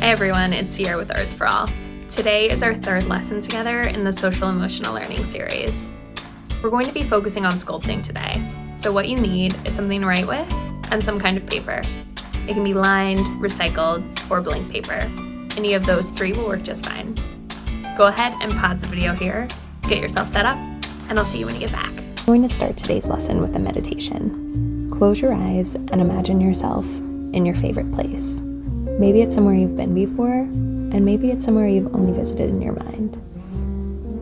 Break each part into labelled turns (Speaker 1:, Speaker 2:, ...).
Speaker 1: everyone, it's Ciara with Arts for All. Today is our third lesson together in the Social Emotional Learning series. We're going to be focusing on sculpting today, so what you need is something to write with and some kind of paper. It can be lined, recycled, or blank paper. Any of those three will work just fine. Go ahead and pause the video here, get yourself set up, and I'll see you when you get back.
Speaker 2: I'm going to start today's lesson with a meditation. Close your eyes and imagine yourself in your favorite place. Maybe it's somewhere you've been before, and maybe it's somewhere you've only visited in your mind.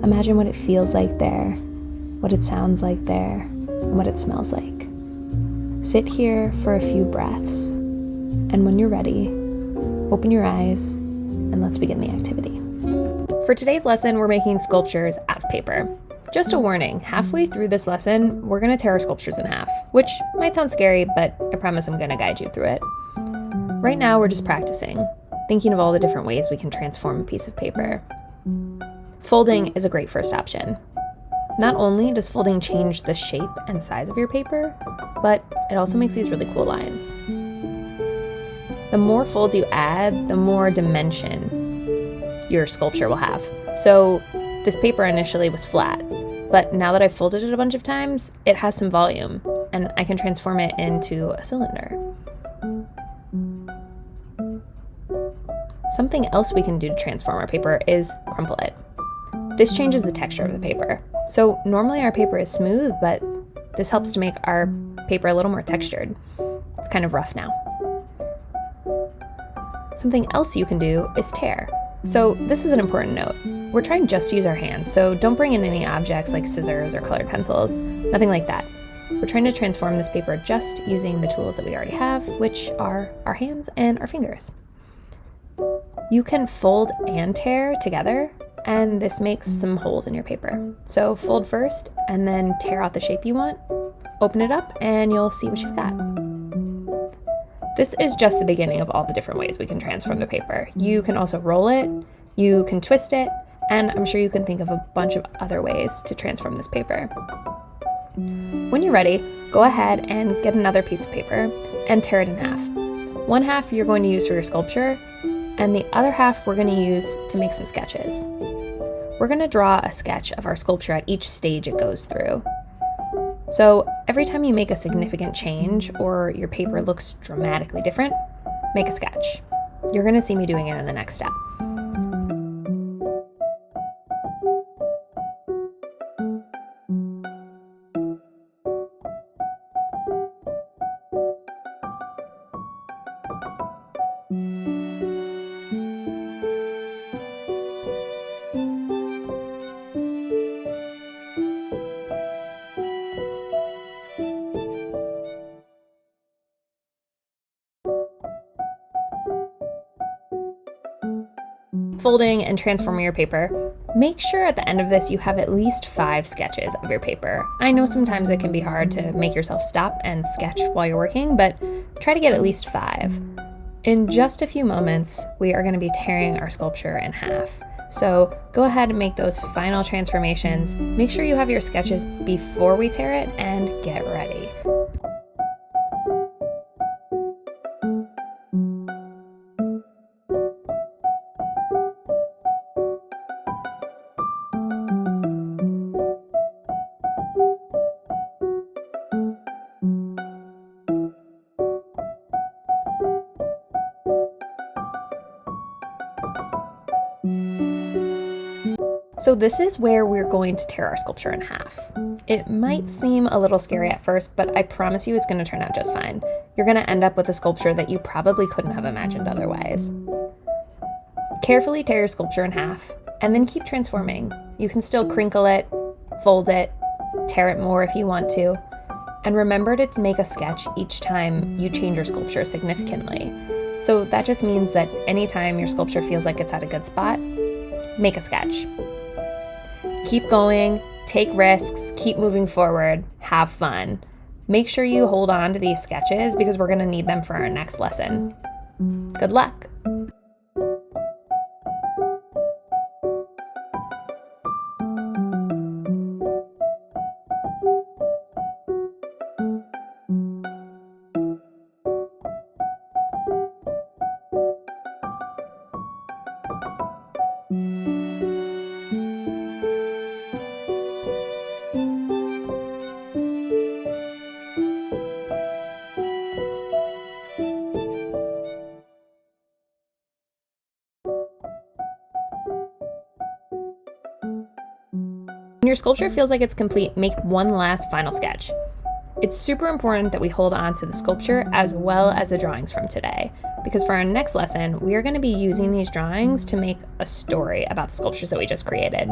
Speaker 2: Imagine what it feels like there, what it sounds like there, and what it smells like. Sit here for a few breaths, and when you're ready, open your eyes, and let's begin the activity. For today's lesson, we're making sculptures out of paper. Just a warning, halfway through this lesson, we're going to tear our sculptures in half, which might sound scary, but I promise I'm going to guide you through it. Right now, we're just practicing, thinking of all the different ways we can transform a piece of paper. Folding is a great first option. Not only does folding change the shape and size of your paper, but it also makes these really cool lines. The more folds you add, the more dimension your sculpture will have. So this paper initially was flat, but now that I've folded it a bunch of times, it has some volume, and I can transform it into a cylinder. Something else we can do to transform our paper is crumple it. This changes the texture of the paper. So normally our paper is smooth, but this helps to make our paper a little more textured. It's kind of rough now. Something else you can do is tear. So this is an important note. We're trying just to use our hands, so don't bring in any objects like scissors or colored pencils, nothing like that. We're trying to transform this paper just using the tools that we already have, which are our hands and our fingers. You can fold and tear together, and this makes some holes in your paper. So fold first, and then tear out the shape you want. Open it up, and you'll see what you've got. This is just the beginning of all the different ways we can transform the paper. You can also roll it, you can twist it, and I'm sure you can think of a bunch of other ways to transform this paper. When you're ready, go ahead and get another piece of paper and tear it in half. One half you're going to use for your sculpture, and the other half we're going to use to make some sketches. We're going to draw a sketch of our sculpture at each stage it goes through. So every time you make a significant change or your paper looks dramatically different, make a sketch. You're going to see me doing it in the next step. Folding and transforming your paper, make sure at the end of this you have at least 5 sketches of your paper. I know sometimes it can be hard to make yourself stop and sketch while you're working, but try to get at least 5. In just a few moments, we are going to be tearing our sculpture in half. So go ahead and make those final transformations. Make sure you have your sketches before we tear it, and get ready. So this is where we're going to tear our sculpture in half. It might seem a little scary at first, but I promise you it's going to turn out just fine. You're going to end up with a sculpture that you probably couldn't have imagined otherwise. Carefully tear your sculpture in half, and then keep transforming. You can still crinkle it, fold it, tear it more if you want to, and remember to make a sketch each time you change your sculpture significantly. So that just means that anytime your sculpture feels like it's at a good spot, make a sketch. Keep going, take risks, keep moving forward, have fun. Make sure you hold on to these sketches because we're going to need them for our next lesson. Good luck! When your sculpture feels like it's complete, make one last final sketch. It's super important that we hold on to the sculpture as well as the drawings from today, because for our next lesson, we are going to be using these drawings to make a story about the sculptures that we just created.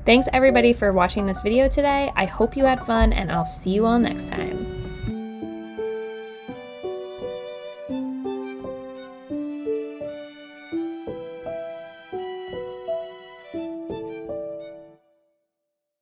Speaker 2: Thanks everybody for watching this video today. I hope you had fun, and I'll see you all next time.